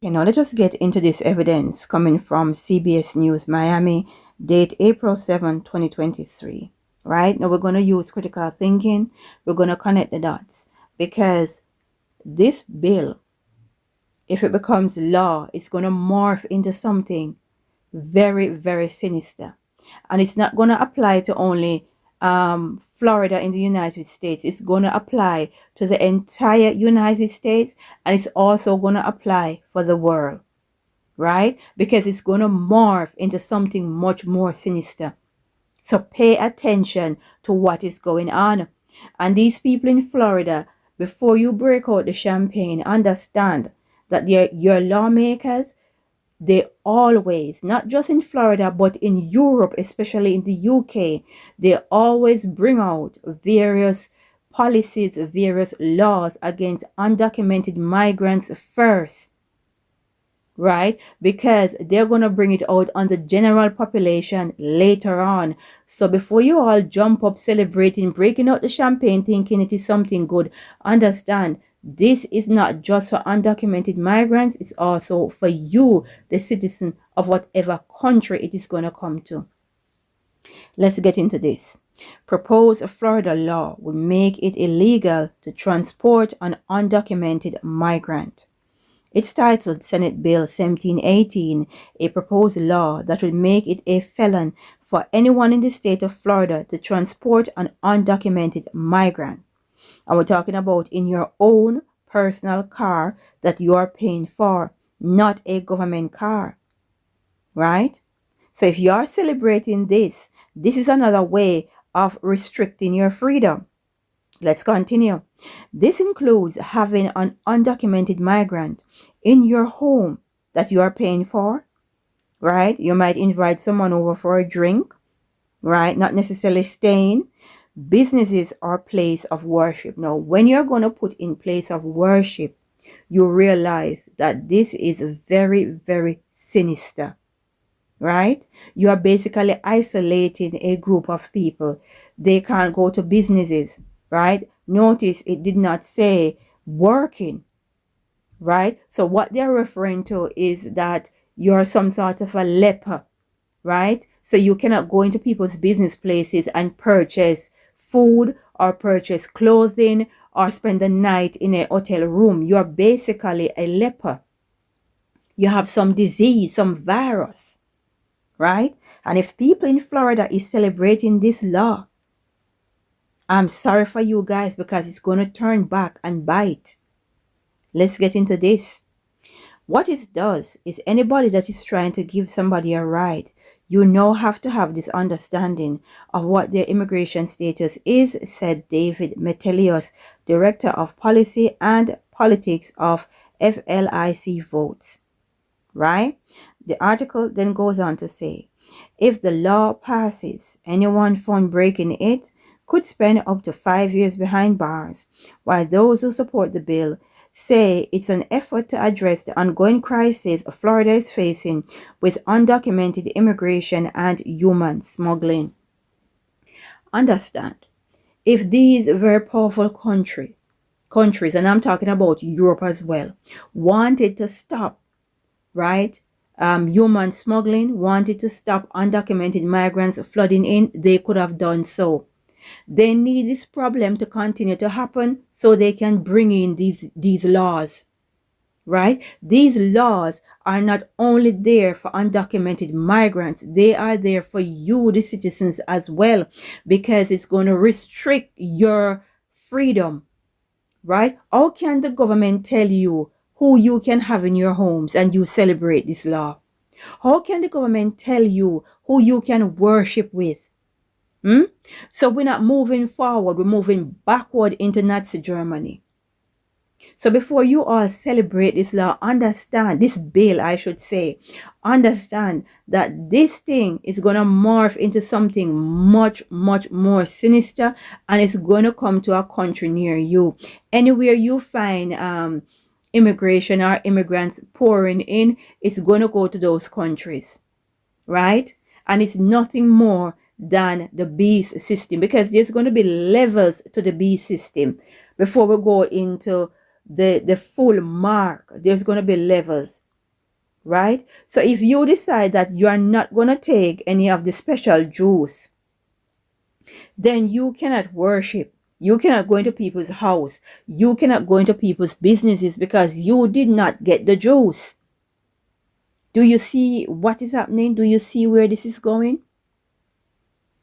Okay, now let us get into this evidence coming from CBS News Miami, date April 7, 2023. Right? Now we're going to use critical thinking. We're going to connect the dots because this bill, if it becomes law, it's going to morph into something very, very sinister. And it's not going to apply to only Florida in the United States. It's going to apply to the entire United States, and it's also going to apply for the world, right? Because it's going to morph into something much more sinister. So pay attention to what is going on. And these people in Florida, before you break out the champagne, understand that your lawmakers, they always, not just in Florida, but in Europe, especially in the UK, they always bring out various policies, various laws against undocumented migrants first, right? Because they're going to bring it out on the general population later on. So before you all jump up celebrating, breaking out the champagne, thinking it is something good, understand this is not just for undocumented migrants, it's also for you, the citizen of whatever country it is going to come to. Let's get into this. Proposed Florida law would make it illegal to transport an undocumented migrant. It's titled Senate Bill 1718, a proposed law that would make it a felon for anyone in the state of Florida to transport an undocumented migrant. And we're talking about in your own personal car that you are paying for, not a government car, right? So if you are celebrating this, this is another way of restricting your freedom. Let's continue. This includes having an undocumented migrant in your home that you are paying for, right? You might invite someone over for a drink, right? Not necessarily staying. Businesses are place of worship. Now, when you're going to put in place of worship, you realize that this is very, very sinister, right? You are basically isolating a group of people. They can't go to businesses, right? Notice it did not say working, right? So what they're referring to is that you're some sort of a leper, right? So you cannot go into people's business places and purchase food or purchase clothing or spend the night in a hotel room. You're basically a leper. You have some disease, some virus, right? And if people in Florida is celebrating this law, I'm sorry for you guys because it's going to turn back and bite. Let's get into this. What it does is anybody that is trying to give somebody a ride, you now have to have this understanding of what their immigration status is, said David Metelius, Director of Policy and Politics of FLIC Votes. Right? The article then goes on to say, if the law passes, anyone found breaking it could spend up to 5 years behind bars, while those who support the bill say it's an effort to address the ongoing crisis Florida is facing with undocumented immigration and human smuggling. Understand, if these very powerful countries, and I'm talking about Europe as well, wanted to stop, right, human smuggling, wanted to stop undocumented migrants flooding in, they could have done so. They need this problem to continue to happen so they can bring in these laws, right? These laws are not only there for undocumented migrants, they are there for you, the citizens, as well, because it's going to restrict your freedom, right? How can the government tell you who you can have in your homes and you celebrate this law? How can the government tell you who you can worship with? So we're not moving forward, we're moving backward into Nazi Germany. So before you all celebrate this law, understand, this bill I should say, understand that this thing is going to morph into something much, much more sinister, and it's going to come to a country near you. Anywhere you find immigration or immigrants pouring in, it's going to go to those countries, right? And it's nothing more than the beast system, because there's going to be levels to the beast system before we go into the full mark. There's going to be levels, right? So if you decide that you are not going to take any of the special juice, then you cannot worship. You cannot go into people's house. You cannot go into people's businesses because you did not get the juice. Do you see what is happening? Do you see where this is going?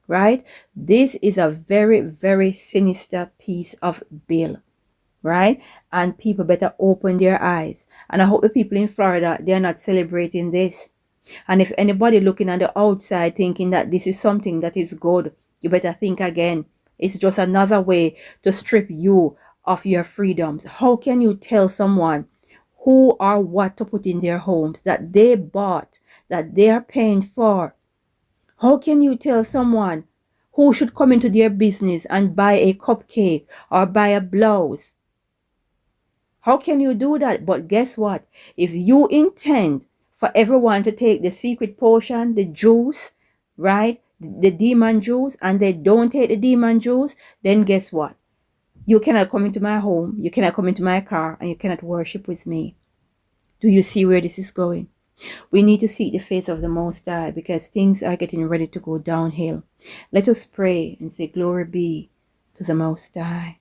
Right? This is a very, very sinister piece of bill. Right? And people better open their eyes. And I hope the people in Florida, they're not celebrating this. And if anybody looking on the outside thinking that this is something that is good, you better think again. It's just another way to strip you of your freedoms. How can you tell someone who or what to put in their homes that they bought, that they are paying for? How can you tell someone who should come into their business and buy a cupcake or buy a blouse? How can you do that? But guess what? If you intend for everyone to take the secret potion, the juice, right? The demon juice, and they don't take the demon juice, then guess what? You cannot come into my home, you cannot come into my car, and you cannot worship with me. Do you see where this is going? We need to seek the face of the Most High because things are getting ready to go downhill. Let us pray and say, glory be to the Most High.